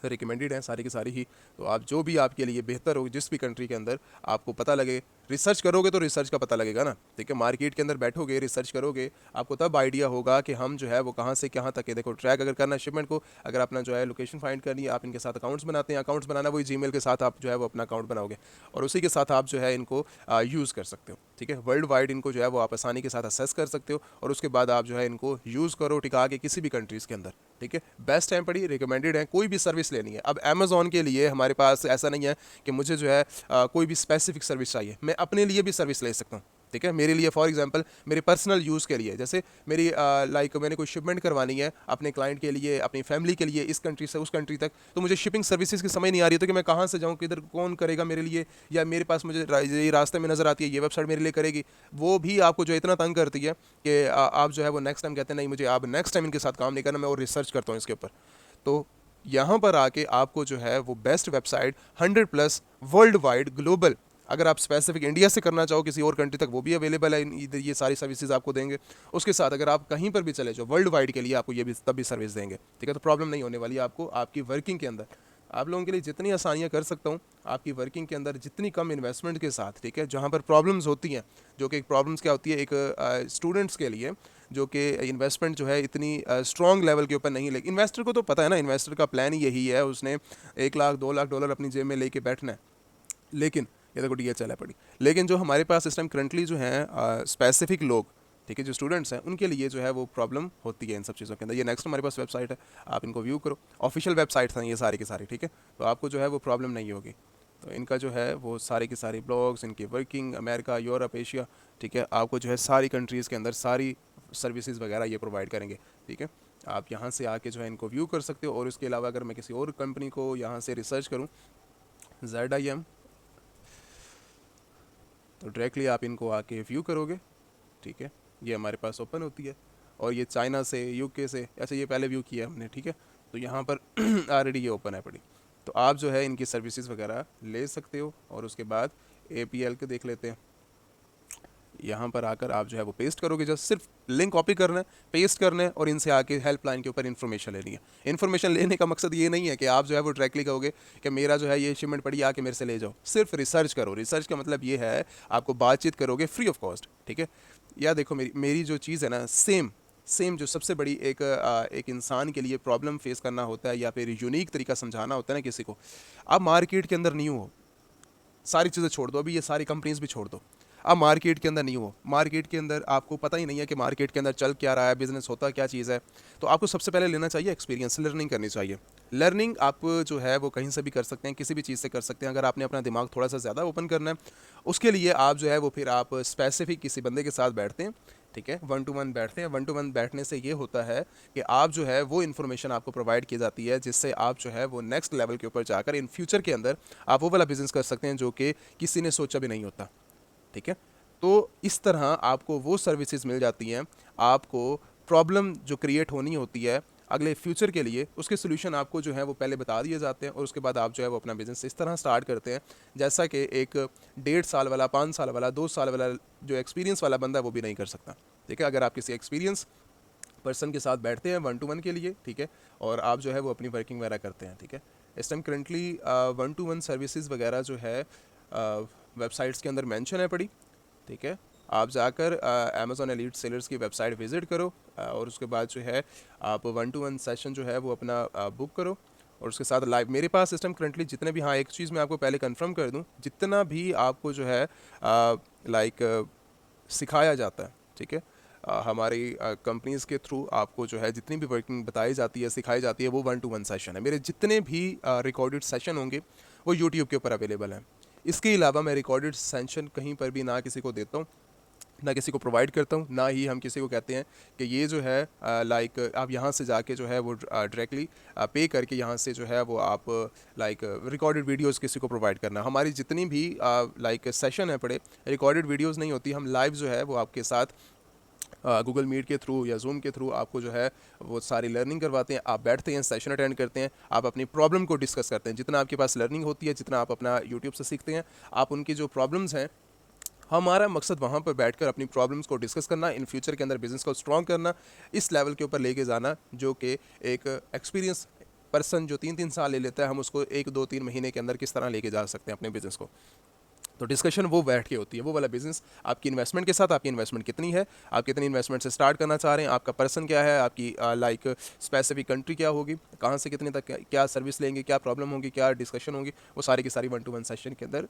रिकमेंडेड हैं सारी की सारी ही। तो आप जो भी आपके लिए बेहतर हो, जिस भी कंट्री के अंदर आपको पता लगे, रिसर्च करोगे तो रिसर्च का पता लगेगा ना, ठीक है। मार्केट के अंदर बैठोगे, रिसर्च करोगे, आपको तब आइडिया होगा कि हम जो है वो कहाँ से कहाँ तक है। देखो, ट्रैक अगर करना है शिपमेंट को, अगर अपना जो है लोकेशन फाइंड करनी है, आप इनके साथ अकाउंट्स बनाते हैं, अकाउंट्स बनाना वही जीमेल के साथ आप जो है वो अपना अकाउंट बनाओगे, और उसी के साथ आप जो है इनको यूज़ कर सकते हो, ठीक है। वर्ल्ड वाइड इनको जो है वो आप आसानी के साथ असेस कर सकते हो, और उसके बाद आप जो है इनको यूज़ करो टिका के किसी भी कंट्रीज़ के अंदर, ठीक है। बेस्ट टाइम पड़ी, रिकमेंडेड है। कोई भी सर्विस लेनी है, अब अमेज़ॉन के लिए हमारे पास ऐसा नहीं है कि मुझे जो है कोई भी स्पेसिफिक सर्विस चाहिए, मैं अपने लिए भी सर्विस ले सकता हूँ, ठीक है। मेरे लिए फॉर एग्जांपल मेरे पर्सनल यूज़ के लिए, जैसे मेरी मैंने कोई शिपमेंट करवानी है अपने क्लाइंट के लिए, अपनी फैमिली के लिए, इस कंट्री से उस कंट्री तक, तो मुझे शिपिंग सर्विसेज की समझ नहीं आ रही, तो कि मैं कहाँ से जाऊँ, किधर कौन करेगा मेरे लिए, या मेरे पास मुझे ये रास्ते में नज़र आती है ये वेबसाइट मेरे लिए करेगी, वो भी आपको जो इतना तंग करती है कि आप जो है वो नेक्स्ट टाइम कहते हैं नहीं मुझे आप नेक्स्ट टाइम इनके साथ काम नहीं करना, मैं और रिसर्च करता हूँ इसके ऊपर। तो यहाँ पर आके आपको जो है वो best website 100+ world wide global, अगर आप स्पेसिफिक इंडिया से करना चाहो किसी और कंट्री तक, वो भी अवेलेबल है, इधर ये सारी सर्विसेज आपको देंगे। उसके साथ अगर आप कहीं पर भी चले जाओ वर्ल्ड वाइड के लिए, आपको ये भी तब भी सर्विस देंगे, ठीक है। तो प्रॉब्लम नहीं होने वाली आपको आपकी वर्किंग के अंदर। आप लोगों के लिए जितनी आसानियाँ कर सकता हूँ आपकी वर्किंग के अंदर, जितनी कम इन्वेस्टमेंट के साथ, ठीक है। जहाँ पर प्रॉब्लम्स होती हैं, जो कि प्रॉब्लम्स क्या होती है एक स्टूडेंट्स के लिए, जो कि इन्वेस्टमेंट जो है इतनी स्ट्रॉन्ग लेवल के ऊपर नहीं, लेकिन इन्वेस्टर को तो पता है ना, इन्वेस्टर का प्लान ही यही है, उसने 1 लाख 2 लाख डॉलर अपनी जेब में लेके बैठना है। लेकिन ये देखो DHL है पड़ी, लेकिन जो हमारे पास इस टाइम करंटली जो है स्पेसिफिक लोग, ठीक है, जो स्टूडेंट्स हैं उनके लिए जो है वो प्रॉब्लम होती है इन सब चीज़ों के अंदर। ये नेक्स्ट हमारे पास वेबसाइट है, आप इनको व्यू करो, ऑफिशियल वेबसाइट्स हैं ये सारी की सारी, ठीक है। तो आपको जो है वो प्रॉब्लम नहीं होगी। तो इनका जो है वो सारे की सारी ब्लॉग्स, इनकी वर्किंग, अमेरिका, यूरोप, एशिया, ठीक है, आपको जो है सारी कंट्रीज़ के अंदर सारी सर्विसेज वगैरह ये प्रोवाइड करेंगे, ठीक है। आप यहाँ से आके जो है इनको व्यू कर सकते हो। और उसके अलावा अगर मैं किसी और कंपनी को यहाँ से रिसर्च करूँ, ZIM, तो डायरेक्टली आप इनको आके व्यू करोगे, ठीक है। ये हमारे पास ओपन होती है, और ये चाइना से, UK से, ऐसे ये पहले व्यू किया हमने, ठीक है। तो यहाँ पर ऑलरेडी ये ओपन है पड़ी, तो आप जो है इनकी सर्विसेज वगैरह ले सकते हो। और उसके बाद APL के देख लेते हैं। यहाँ पर आकर आप जो है वो पेस्ट करोगे, जस्ट सिर्फ लिंक कॉपी करना है, पेस्ट करना है, और इनसे आके हेल्पलाइन के ऊपर इन्फॉर्मेशन लेनी है। इन्फॉर्मेशन लेने का मकसद ये नहीं है कि आप जो है वो डायरेक्टली कहोगे कि मेरा जो है ये शिपमेंट पड़ी आके मेरे से ले जाओ, सिर्फ रिसर्च करो। रिसर्च का मतलब ये है आपको बातचीत करोगे फ्री ऑफ कॉस्ट, ठीक है। या देखो मेरी जो चीज़ है ना, सेम जो सबसे बड़ी एक इंसान के लिए प्रॉब्लम फेस करना होता है, या फिर यूनिक तरीका समझाना होता है ना किसी को। आप मार्केट के अंदर नहीं हो, सारी चीज़ें छोड़ दो, अभी ये सारी कंपनीज भी छोड़ दो, आप मार्केट के अंदर नहीं हो, मार्केट के अंदर आपको पता ही नहीं है कि मार्केट के अंदर चल क्या रहा है, बिजनेस होता क्या चीज़ है। तो आपको सबसे पहले लेना चाहिए एक्सपीरियंस, लर्निंग करनी चाहिए। लर्निंग आप जो है वो कहीं से भी कर सकते हैं, किसी भी चीज़ से कर सकते हैं। अगर आपने अपना दिमाग थोड़ा सा ज़्यादा ओपन करना है, उसके लिए आप जो है वो फिर आप स्पेसिफिक किसी बंदे के साथ बैठते हैं, ठीक है, 1-to-1 बैठते हैं। 1-to-1 बैठने से ये होता है कि आप जो है वो इन्फॉर्मेशन आपको प्रोवाइड की जाती है, जिससे आप जो है वो नेक्स्ट लेवल के ऊपर जाकर इन फ्यूचर के अंदर आप वो वाला बिजनेस कर सकते हैं जो कि किसी ने सोचा भी नहीं होता, ठीक है। तो इस तरह आपको वो सर्विसेज मिल जाती हैं, आपको प्रॉब्लम जो क्रिएट होनी होती है अगले फ्यूचर के लिए, उसके सोल्यूशन आपको जो है वो पहले बता दिए जाते हैं, और उसके बाद आप जो है वो अपना बिज़नेस इस तरह स्टार्ट करते हैं जैसा कि एक 1.5 साल वाला, 5 साल वाला, 2 साल वाला जो एक्सपीरियंस वाला बंदा है वो भी नहीं कर सकता, ठीक है। अगर आप किसी एक्सपीरियंस पर्सन के साथ बैठते हैं 1-to-1 के लिए, ठीक है, और आप जो है वो अपनी वर्किंग वगैरह करते हैं, ठीक है। इस टाइम करंटली 1-to-1 सर्विसेज वगैरह जो है वेबसाइट्स के अंदर मेंशन है पड़ी, ठीक है। आप जाकर Amazon एलीट सेलर्स की वेबसाइट विज़िट करो, और उसके बाद जो है आप 1-to-1 सेशन जो है वो अपना बुक करो, और उसके साथ लाइव मेरे पास सिस्टम करंटली जितने भी, हाँ एक चीज़ मैं आपको पहले कंफर्म कर दूं, जितना भी आपको जो है सिखाया जाता है, ठीक है, हमारी कंपनीज़ के थ्रू आपको जो है जितनी भी वर्किंग बताई जाती है, सिखाई जाती है, वो 1-to-1 सेशन है। मेरे जितने भी रिकॉर्डेड सेशन होंगे वो यूट्यूब के ऊपर अवेलेबल हैं। इसके अलावा मैं रिकॉर्डेड सेशन कहीं पर भी ना किसी को देता हूँ, ना किसी को प्रोवाइड करता हूँ, ना ही हम किसी को कहते हैं कि ये जो है लाइक आप यहाँ से जाके जो है वो डायरेक्टली पे करके यहाँ से जो है वो आप लाइक रिकॉर्डेड वीडियोस किसी को प्रोवाइड करना। हमारी जितनी भी लाइक सेशन है पड़े, रिकॉर्डेड वीडियोस नहीं होती, हम लाइव जो है वो आपके साथ गूगल मीट के थ्रू या जूम के थ्रू आपको जो है वो सारी लर्निंग करवाते हैं। आप बैठते हैं, सेशन अटेंड करते हैं, आप अपनी प्रॉब्लम को डिस्कस करते हैं। जितना आपके पास लर्निंग होती है, जितना आप अपना यूट्यूब से सीखते हैं, आप उनकी जो प्रॉब्लम्स हैं, हमारा मकसद वहाँ पर बैठकर अपनी प्रॉब्लम्स को डिस्कस करना, इन फ्यूचर के अंदर बिज़नेस को स्ट्रॉन्ग करना, इस लेवल के ऊपर लेके जाना जो कि एक एक्सपीरियंस पर्सन जो 3-3 साल ले लेता है, हम उसको 1-2-3 महीने के अंदर किस तरह लेके जा सकते हैं अपने बिज़नेस को। तो डिस्कशन वो बैठ के होती है, वो वाला बिज़नेस आपकी इन्वेस्टमेंट के साथ, आपकी इन्वेस्टमेंट कितनी है, आप कितनी इन्वेस्टमेंट से स्टार्ट करना चाह रहे हैं, आपका पर्सन क्या है, आपकी लाइक स्पेसिफिक कंट्री क्या होगी, कहाँ से कितने तक क्या सर्विस लेंगे, क्या प्रॉब्लम होगी, क्या डिस्कशन होगी, वो सारी की सारी 1-to-1 सेशन के अंदर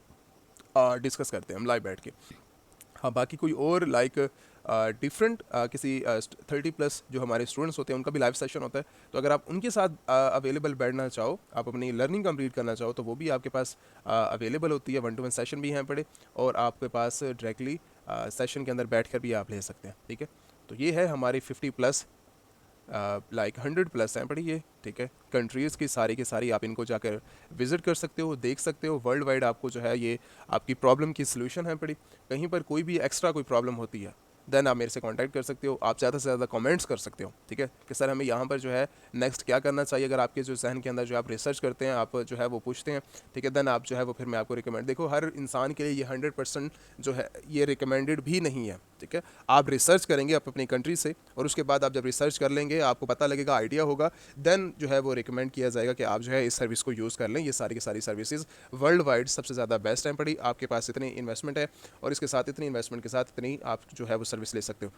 डिस्कस करते हैं हम लाइव बैठ के। हाँ, बाकी कोई और लाइक डिफरेंट किसी 30+ जो हमारे स्टूडेंट्स होते हैं उनका भी लाइव सेशन होता है, तो अगर आप उनके साथ अवेलेबल बैठना चाहो, आप अपनी लर्निंग कंप्लीट करना चाहो, तो वो भी आपके पास अवेलेबल होती है। 1-to-1 सेशन भी हैं पड़े और आपके पास डायरेक्टली सेशन के अंदर बैठकर भी आप ले सकते हैं। ठीक है, तो ये है हमारी 50+ लाइक 100+ हैं पड़ी ये। ठीक है, कंट्रीज़ की सारी आप इनको जाकर विज़िट कर सकते हो, देख सकते हो। वर्ल्ड वाइड आपको जो है ये आपकी प्रॉब्लम की सलूशन है पड़ी। कहीं पर कोई भी एक्स्ट्रा कोई प्रॉब्लम होती है, देन आप मेरे से कांटेक्ट कर सकते हो। आप ज़्यादा से ज़्यादा कमेंट्स कर सकते हो, ठीक है, कि सर हमें यहाँ पर जो है नेक्स्ट क्या करना चाहिए। अगर आपके जो जहन के अंदर जो आप रिसर्च करते हैं, आप जो है वो पूछते हैं, ठीक है, देन आप जो है वो फिर मैं आपको रिकमेंड, देखो हर इंसान के लिए ये 100% जो है ये रिकमेंडेड भी नहीं है। ठीक है, आप रिसर्च करेंगे आप अपनी कंट्री से, और उसके बाद आप जब रिसर्च कर लेंगे, आपको पता लगेगा, आइडिया होगा, देन जो है वो रिकमेंड किया जाएगा कि आप जो है इस सर्विस को यूज़ कर लें। ये सारी की सारी सर्विसेज वर्ल्ड वाइड सबसे ज़्यादा बेस्ट हैं पड़ी। आपके पास इतनी इन्वेस्टमेंट है और इसके साथ इतनी इन्वेस्टमेंट के साथ इतनी आप जो है वो सर्विस ले सकते हो।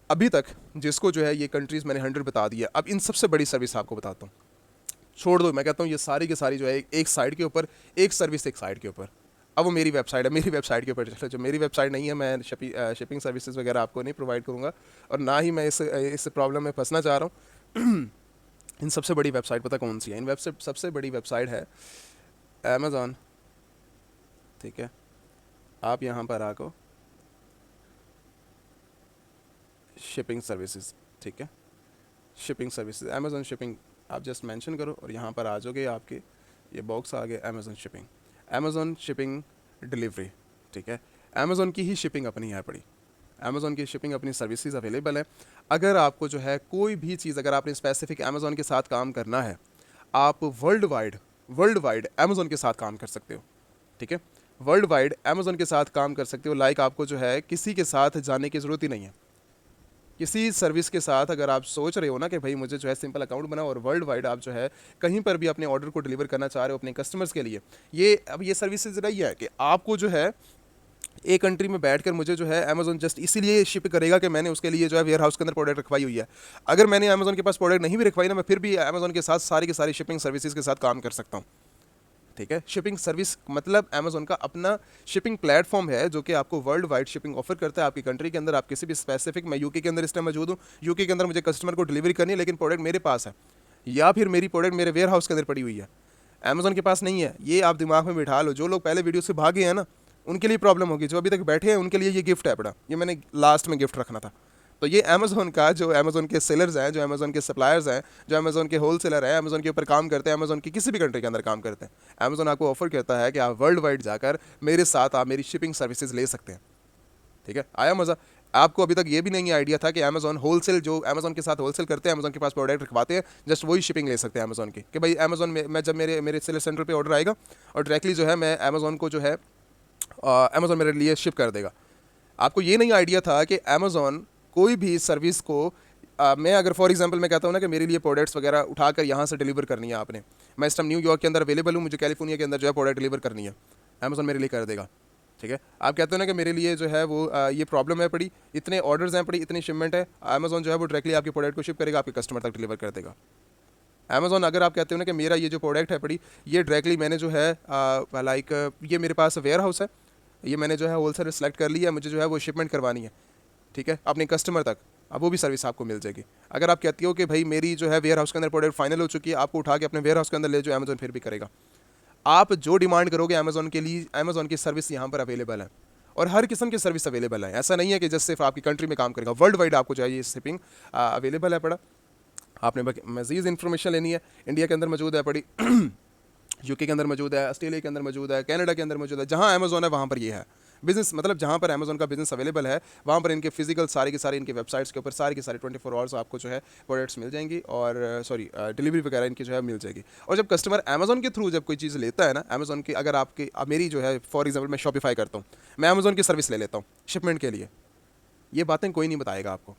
अभी तक जिसको जो है ये कंट्रीज़ मैंने 100 बता दी है, अब इन सबसे बड़ी सर्विस आपको बताता हूँ। छोड़ दो, मैं कहता हूँ ये सारी की सारी जो है एक साइड के ऊपर, एक सर्विस एक साइड के ऊपर। अब वो मेरी वेबसाइट है, मेरी वेबसाइट के ऊपर चलो। जो मेरी वेबसाइट नहीं है, मैं शिपिंग सर्विसेज वगैरह आपको नहीं प्रोवाइड करूँगा, और ना ही मैं इस प्रॉब्लम में फंसना चाह रहा हूँ। इन सबसे बड़ी वेबसाइट पता कौन सी है? इन वेबसाइट सबसे बड़ी वेबसाइट है अमेज़ॉन। ठीक है, आप यहाँ पर आको शिपिंग सर्विसेज, ठीक है, शिपिंग सर्विसेज, अमेज़ॉन शिपिंग आप जस्ट मेंशन करो और यहाँ पर आ जाओगे, आपके ये बॉक्स आ गया Amazon shipping, Amazon shipping delivery. ठीक है, अमेज़ॉन की ही शिपिंग अपनी है पड़ी, अमेज़ॉन की शिपिंग अपनी सर्विसेज अवेलेबल है। अगर आपको जो है कोई भी चीज़, अगर आपने स्पेसिफिक अमेज़ॉन के साथ काम करना है, आप वर्ल्ड वाइड अमेज़ॉन के साथ काम कर सकते हो। ठीक है, वर्ल्ड वाइड अमेज़ॉन के साथ काम कर सकते हो। लाइक आपको जो है किसी के साथ जाने की ज़रूरत ही नहीं है। किसी सर्विस के साथ अगर आप सोच रहे हो ना कि भाई मुझे जो है सिंपल अकाउंट बनाओ, और वर्ल्ड वाइड आप जो है कहीं पर भी अपने ऑर्डर को डिलीवर करना चाह रहे हो अपने कस्टमर्स के लिए, ये अब ये सर्विसेज रही है कि आपको जो है एक कंट्री में बैठकर मुझे जो है अमेज़ॉन जस्ट इसीलिए शिप करेगा कि मैंने उसके लिए जो है वेयर हाउस के अंदर प्रोडक्ट रखवाई हुई है। अगर मैंने अमेज़ॉन के पास प्रोडक्ट नहीं भी रखवाई ना, मैं फिर भी अमेज़ॉन के साथ सारी की सारी शिपिंग सर्विसेज के साथ काम कर सकता हूँ। ठीक है, शिपिंग सर्विस मतलब अमेज़ॉन का अपना शिपिंग प्लेटफॉर्म है जो कि आपको वर्ल्ड वाइड शिपिंग ऑफर करता है आपकी कंट्री के अंदर। आप किसी भी स्पेसिफिक, मैं यूके के अंदर इस टाइम मौजूद हूँ, यूके के अंदर मुझे कस्टमर को डिलीवरी करनी है, लेकिन प्रोडक्ट मेरे पास है, या फिर मेरी प्रोडक्ट मेरे वेयर हाउस के अंदर पड़ी हुई है, अमेज़ॉन के पास नहीं है। ये आप दिमाग में बिठा लो। जो लोग पहले वीडियो से भागे हैं ना, उनके लिए प्रॉब्लम होगी। जो अभी तक बैठे हैं उनके लिए ये गिफ्ट है बड़ा, ये मैंने लास्ट में गिफ्ट रखना था। तो ये अमेज़ॉन का, जो अमेज़ॉन के सेलर्स हैं, जो अमेज़ॉन के सप्लायर्स हैं, जो अमेज़ॉन के होलसेलर हैं, अमेज़ॉन के ऊपर काम करते हैं, अमेज़ॉन की किसी भी कंट्री के अंदर काम करते हैं, अमेज़ॉन आपको ऑफर करता है कि आप वर्ल्ड वाइड जाकर मेरे साथ आप मेरी शिपिंग सर्विसेज ले सकते हैं। ठीक है, आया मज़ा? आपको अभी तक ये भी नहीं आइडिया था कि अमेज़ॉन होलसेल, जो अमेज़ॉन के साथ होलसेल करते हैं, अमेज़ॉन के पास प्रोडक्ट रखवाते हैं, जस्ट वही शिपिंग ले सकते हैं अमेज़ॉन की, कि भाई अमेज़ॉन में मैं जब मेरे सेलर सेंटर पे ऑर्डर आएगा और डायरेक्टली जो है मैं अमेज़ॉन को जो है अमेज़ॉन मेरे लिए शिप कर देगा। आपको ये नहीं आइडिया था कि अमेज़ॉन कोई भी सर्विस को मैं अगर फॉर एग्जांपल मैं कहता हूँ ना कि मेरे लिए प्रोडक्ट्स वगैरह उठाकर यहाँ से डिलीवर करनी है आपने, मैं इस टाइम न्यूयॉर्क के अंदर अवेलेबल हूँ, मुझे कैलिफोर्निया के अंदर जो है प्रोडक्ट डिलीवर करनी है, अमेज़ॉन मेरे लिए कर देगा। ठीक है, आप कहते हो ना कि मेरे लिए जो है वो ये प्रॉब्लम है पड़ी, इतने ऑर्डर्स हैं पड़ी, इतनी शिपमेंट है, अमेज़ॉन जो है वो डायरेक्टली आपके प्रोडक्ट को शिप करेगा, आपके कस्टमर तक डिलीवर कर देगा। अमेज़ॉन अगर आप कहते हो ना कि मेरा ये जो प्रोडक्ट है पड़ी, ये डायरेक्टली मैंने जो है लाइक ये मेरे पास वेयर हाउस है, ये मैंने जो है होलसेल सेलेक्ट कर लिया है, मुझे जो है वो शिपमेंट करवानी है, ठीक है, अपने कस्टमर तक, अब वो भी सर्विस आपको मिल जाएगी। अगर आप कहती हो कि भाई मेरी जो है वेयर हाउस के अंदर प्रोडक्ट फाइनल हो चुकी है, आपको उठा के अपने वेयर हाउस के अंदर ले जाओ, अमेज़ॉन फिर भी करेगा। आप जो डिमांड करोगे अमेज़ॉन के लिए, अमेज़ॉन की सर्विस यहाँ पर अवेलेबल है। और हर किस्म की सर्विस अवेलेबल है। ऐसा नहीं है कि जस्ट सिर्फ आपकी कंट्री में काम करेगा, वर्ल्ड वाइड आपको चाहिए शिपिंग अवेलेबल है पड़ा। आपने मज़ीद इन्फॉर्मेशन लेनी है, इंडिया के अंदर मौजूद है पड़ी, यूके के अंदर मौजूद है, ऑस्ट्रेलिया के अंदर मौजूद है, कनाडा के अंदर मौजूद है। जहाँ अमेज़ॉन है वहाँ पर ये है बिज़नेस, मतलब जहाँ पर अमेज़ॉन का बिज़नेस अवेलेबल है वहाँ पर इनके फिजिकल सारे के सारे इनके वेबसाइट्स के ऊपर सारे के सारे 24 आवर्स आपको जो है प्रोडक्ट्स मिल जाएंगी, और सॉरी डिलीवरी वगैरह इनकी जो है मिल जाएगी। और जब कस्टमर अमेज़ॉन के थ्रू जब कोई चीज़ लेता है ना, अमेज़ॉन की अगर आपकी मेरी जो है फॉर एग्जाम्पल मैं शॉपिफाई करता हूँ, मैं अमेज़ॉन की सर्विस ले लेता हूँ शिपमेंट के लिए, ये बातें कोई नहीं बताएगा आपको,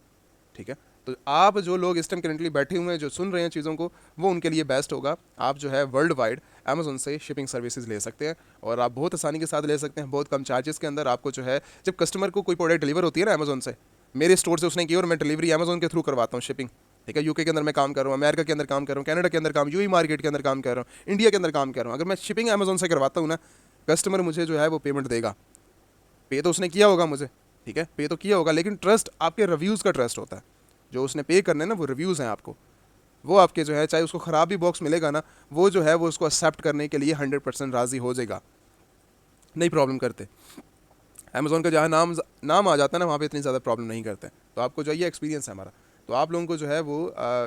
ठीक है। तो आप जो लोग इस टाइम करेंटली बैठे हुए हैं जो सुन रहे हैं चीज़ों को, वो उनके लिए बेस्ट होगा। आप जो है वर्ल्ड वाइड अमेज़ॉन से शिपिंग सर्विसेज ले सकते हैं, और आप बहुत आसानी के साथ ले सकते हैं, बहुत कम चार्जेस के अंदर। आपको जो है जब कस्टमर को कोई प्रोडक्ट डिलीवर होती है ना अमेज़ॉन से, मेरे स्टोर से उसने की और मैं डिलीवरी अमेज़ॉन के थ्रू करवाता हूँ शिपिंग, ठीक है। यूके के अंदर मैं काम कर रहा हूँ, अमेरिका के अंदर काम कर रहा हूँ, कनाडा के अंदर काम, यूई मार्केट के अंदर काम कर रहा हूँ, इंडिया के अंदर काम कर रहा हूँ। अगर मैं शिपिंग अमेज़ॉन से करवाता हूँ ना, कस्टमर मुझे जो है वो पेमेंट देगा, पे तो उसने किया होगा मुझे, ठीक है, पे तो किया होगा, लेकिन ट्रस्ट आपके रिव्यूज़ का ट्रस्ट होता है। जो उसने पे करने ना वो रिव्यूज़ हैं आपको, वो आपके जो है चाहे उसको ख़राब भी बॉक्स मिलेगा ना, वो जो है वो उसको एक्सेप्ट करने के लिए 100% राज़ी हो जाएगा, नहीं प्रॉब्लम करते। अमेज़ॉन का जहाँ नाम आ जाता है ना, वहाँ पे इतनी ज़्यादा प्रॉब्लम नहीं करते। तो आपको जो ये एक्सपीरियंस है हमारा, तो आप लोगों को जो है वो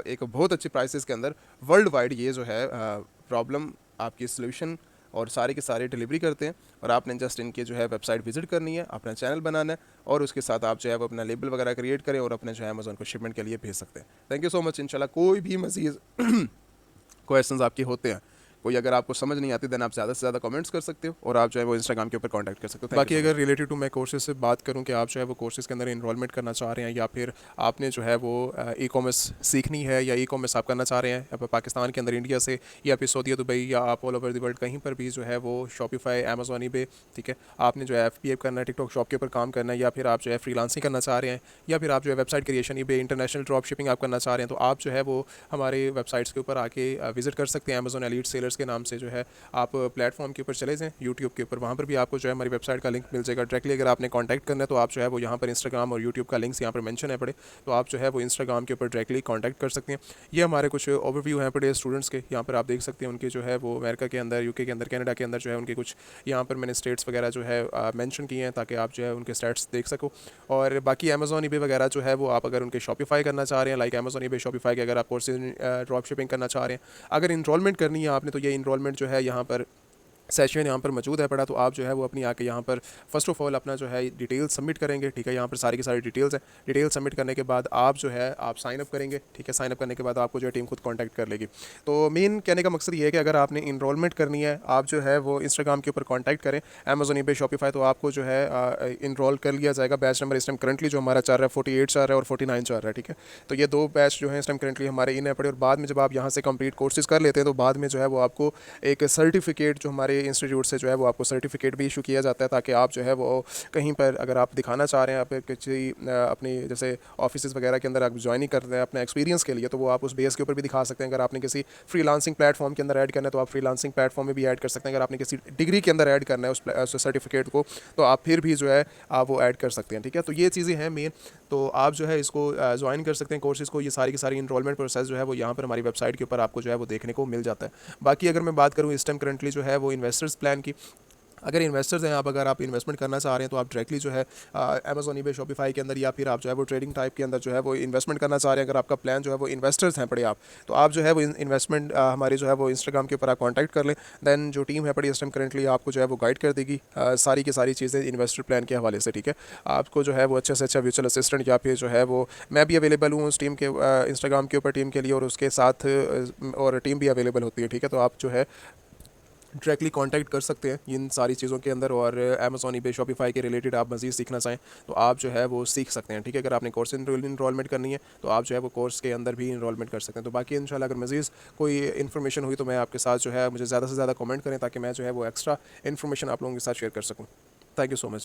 एक बहुत अच्छी प्राइसेस के अंदर वर्ल्ड वाइड ये जो है प्रॉब्लम आपकी सोल्यूशन और सारे के सारे डिलीवरी करते हैं। और आपने जस्ट इनके जो है वेबसाइट विजिट करनी है, अपना चैनल बनाना है, और उसके साथ आप जो है वो अपना लेबल वगैरह क्रिएट करें और अपने जो है अमेज़ॉन को शिपमेंट के लिए भेज सकते हैं। Thank you so much. इंशाल्लाह कोई भी मज़ीद क्वेश्चंस आपके होते हैं, कोई अगर आपको समझ नहीं आती, देन आप ज़्यादा से ज़्यादा कमेंट्स कर सकते हो, और आप जो है वो इंस्टाग्राम के ऊपर कांटेक्ट कर सकते हो। बाकी अगर रिलेटेड टू मैं कोर्सेज से बात करूं कि आप जो है वो कोर्सेज के अंदर इनरोलमेंट करना चाह रहे हैं, या फिर आपने जो है वो ई कॉमर्स सीखनी है, या ई कॉमर्स आप करना चाह रहे हैं पाकिस्तान के अंदर, इंडिया से, या फिर सऊदी दुबई, या आप ऑल ओवर द वर्ल्ड कहीं पर भी जो है वो शॉपिफाई, अमेज़ॉन, ईबे, ठीक है, आपने जो है FBA करना है, टिकटॉक शॉप के ऊपर काम करना है, या फिर आप जो है फ्रीलांसिंग करना चाह रहे हैं, या फिर आप जो है website creation, eBay, international drop shipping आप करना चाह रहे हैं, तो आप जो है वो हमारे वेबसाइट्स के ऊपर आके विजिट कर सकते हैं। अमेज़ॉन एलीट सेलर्स के नाम से जो है आप प्लेटफॉर्म के ऊपर चले जाएं, यूट्यूब के ऊपर, वहाँ पर भी आपको जो है हमारी वेबसाइट का लिंक मिल जाएगा डायरेक्टली। अगर आपने कांटेक्ट करना है तो आप जो है वो यहाँ पर इंस्टाग्राम और यूट्यूब का लिंक्स यहाँ पर मेंशन है पड़े, तो आप जो है वो इंस्टाग्राम के ऊपर डायरेक्टली कांटेक्ट कर सकते हैं। ये हमारे कुछ ओवरव्यू हैं पड़े स्टूडेंट्स के, यहाँ पर आप देख सकते हैं उनके जो है वो अमेरिका के अंदर, यूके के अंदर, कनाडा के अंदर जो है उनके कुछ यहाँ पर मैंने स्टेट्स वगैरह जो है मेंशन किए हैं, ताकि आप जो है उनके स्टेट्स देख सको। और बाकी अमेज़ॉन, ईबे वगैरह जो है वो आप अगर उनके शॉपिफाई करना चाह रहे हैं, लाइक अमेज़ॉन, ईबे, शॉपिफाई के अगर आप कोर्सेज ड्रॉप शिपिंग करना चाह रहे हैं, अगर इनरोलमेंट करनी है आपने, तो ये इनरोलमेंट जो है यहाँ पर सेशन यहाँ पर मौजूद है पड़ा, तो आप जो है वो अपनी आके यहाँ पर फर्स्ट ऑफ ऑल अपना जो है डिटेल सबमिट करेंगे, ठीक है। यहाँ पर सारी की सारी डिटेल्स हैं। डिटेल सबमिट करने के बाद आप जो है आप साइन अप करेंगे, ठीक है। साइन अप करने के बाद आपको जो है टीम खुद कांटेक्ट कर लेगी। तो मेन कहने का मकसद ये है कि अगर आपने इनरोलमेंट करनी है, आप जो है वो इंस्टाग्राम के ऊपर कॉन्टैक्ट करें, अमेज़ॉन, ईबे, शॉपिफाई, तो आपको जो है इनरोल कर लिया जाएगा। बैच नंबर इस टाइम करंटली जो हमारा चल रहा है 48 चल रहा है और 49 चल रहा है, ठीक है। तो ये 2 बैच जो है इस टाइम करंटली हमारे इन है पड़े, और बाद में जब आप यहाँ से कंप्लीट कोर्सेज कर लेते हैं तो बाद में जो है वो आपको एक सर्टिफिकेट जो हमारे इंस्टीट्यूट से जो है वो आपको सर्टिफिकेट भी इशू किया जाता है, ताकि आप जो है वो कहीं पर अगर आप दिखाना चाह रहे हैं, आप किसी अपनी जैसे ऑफिस वगैरह के अंदर आप ज्वाइन कर रहे हैं अपने एक्सपीरियंस के लिए, तो वो आप उस बेस के ऊपर भी दिखा सकते हैं। अगर आपने किसी फ्रीलांसिंग प्लेटफॉर्म के अंदर ऐड करना है तो आप फ्रीलांसिंग प्लेटफॉर्म में भी ऐड कर सकते हैं। अगर आपने किसी डिग्री के अंदर ऐड करना है उस सर्टिफिकेट को, तो आप फिर भी जो है आप वो ऐड कर सकते हैं, ठीक है। तो ये चीज़ें हैं मेन, तो आप जो है इसको ज्वाइन कर सकते हैं कोर्सेज़ को। ये सारी की सारी इनरोलमेंट प्रोसेस जो है वो यहाँ पर हमारी वेबसाइट के ऊपर आपको जो है वो देखने को मिल जाता है। बाकी अगर मैं बात करूँ इस टाइम करंटली जो है वो इन्वेस्टर्स प्लान की, अगर इन्वेस्टर्स हैं आप, अगर आप इन्वेस्टमेंट करना चाह रहे हैं तो आप डायरेक्टली जो है अमेज़ॉन, ईबे, शॉपिफाई के अंदर, या फिर आप जो है वो ट्रेडिंग टाइप के अंदर जो है वो इन्वेस्टमेंट करना चाह रहे हैं, अगर आपका प्लान जो है वो इन्वेस्टर्स हैं पड़े आप, तो आप जो है वो इन्वेस्टमेंट हमारी जो है वो इंस्टाग्राम के ऊपर आप कॉन्टैक्ट कर लें। दैन जो टीम है पड़ी इस टाइम करंटली आपको जो है वो गाइड कर देगी सारी की सारी चीज़ें इन्वेस्टर प्लान के हवाले से, ठीक है। आपको जो है वो अच्छे से अच्छा वर्चुअल असिस्टेंट, या फिर जो है वो मैं भी अवेलेबल हूँ उस टीम के इंस्टाग्राम के ऊपर टीम के लिए, और उसके साथ और टीम भी अवेलेबल होती है, ठीक है। तो आप जो है डायरेक्टली कांटेक्ट कर सकते हैं इन सारी चीज़ों के अंदर। और अमेज़ॉन, ईबे, शॉपिफाई के रिलेटेड आप मज़ीद सीखना चाहें तो आप जो है वो सीख सकते हैं, ठीक है। अगर आपने कोर्स इनरोलमेंट करनी है तो आप जो है वो कोर्स के अंदर भी इनरोलमेंट कर सकते हैं। तो बाकी इंशाल्लाह अगर मज़ीद कोई इन्फॉर्मेशन हुई तो मैं आपके साथ जो है, मुझे ज़्यादा से ज़्यादा कमेंट करें ताकि मैं जो है वो एक्स्ट्रा इन्फॉर्मेशन आप लोगों के साथ शेयर कर सकूँ। Thank you so much.